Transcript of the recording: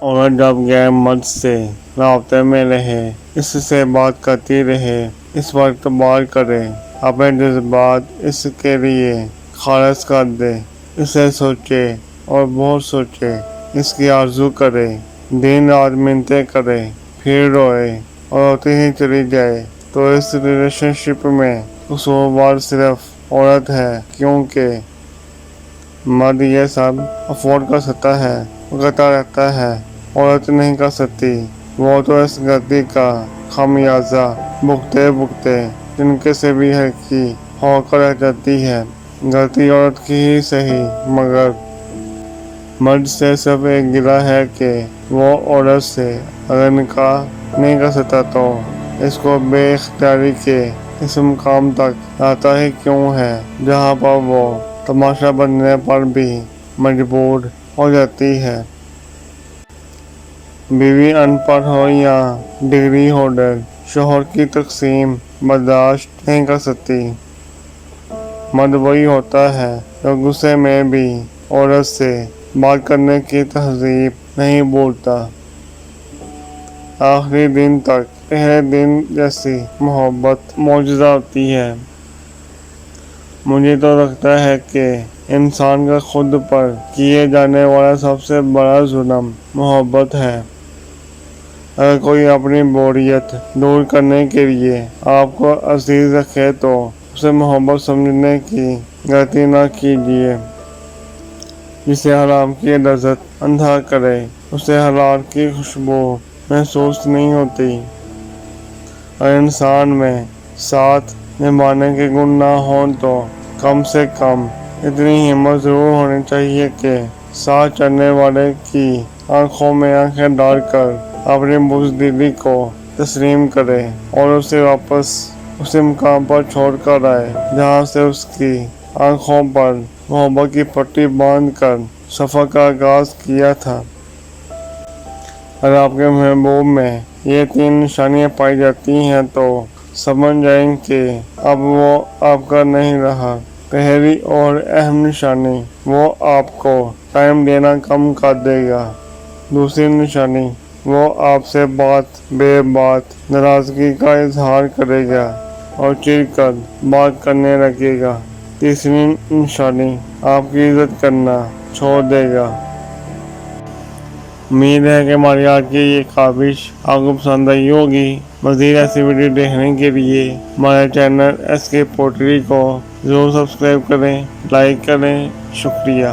और जब गैर मर्द से राब्ते में रहे, इससे बात करती रहे, इस पर एतबार करे, अपने जज्बात इसके लिए खारिज कर दे, इसे सोचे और बहुत सोचे, इसकी आरज़ू करे, दिन रात मिन्नतें करे, फिर रोए और रोती ही चली जाए, तो इस रिलेशनशिप में कसूरवार सिर्फ औरत है, क्योंकि मर्द ये सब अफोर्ड कर सकता है, वो करता रहता है, औरत नहीं कर सकती। वो तो इस गलती का खामियाजा भुगते भुगते जिनके से भी हल्की होकर रह जाती है। गलती औरत की ही सही, मगर मर्द से सिर्फ एक गिला है कि वो औरत से अगर निकाह नहीं कर सकता तो इसको बेइख्तियारी के इस मुकाम तक लाता ही क्यों है जहाँ पर वो तमाशा बनने पर भी मजबूर हो जाती है। बीवी अनपढ़ हो या डिग्री होल्डर, शोहर की तकसीम बर्दाश्त नहीं कर सकती। मर्द वही होता है जो गुस्से में भी औरत से बात करने की तहजीब नहीं भूलता। आखिरी दिन तक पहले दिन जैसी मोहब्बत मौजूदा होती है। मुझे तो लगता है कि इंसान का खुद पर किए जाने वाला सबसे बड़ा जुल्म मोहब्बत है। अगर कोई अपनी बोरियत दूर करने के लिए आपको अजीज रखे तो उसे मोहब्बत समझने की गलती न कीजिए। जिसे हराम की लज़्ज़त अंधा करे, उसे हलाल की खुशबू महसूस नहीं होती। अगर इंसान में साथ निभाने के गुण ना हों तो कम से कम इतनी हिम्मत ज़रूर होनी चाहिए कि साथ चलने वाले की आंखों में आंखें डालकर अपनी बुज़दिली को तस्लीम करे और उसे वापस उसी मुकाम पर छोड़ कर आए जहाँ से उसकी आंखों पर मोहब्बत की पट्टी बांधकर सफ़र का आगाज़ किया था। अगर आपके महबूब में ये 3 निशानियाँ पाई जाती हैं तो समझ जाएं कि अब वो आपका नहीं रहा। पहली और अहम निशानी, वो आपको टाइम देना कम कर देगा। दूसरी निशानी, वो आपसे बात बेबात नाराज़गी का इजहार करेगा और चिढ़कर बात करने लगेगा। तीसरी निशानी, आपकी इज्जत करना छोड़ देगा। उम्मीद है कि हमारी आज की ये ख़ाबिश आपको पसंद आई होगी। मज़ीद ऐसी वीडियो देखने के लिए हमारे चैनल SK पोटरी को ज़रूर सब्सक्राइब करें, लाइक करें। शुक्रिया।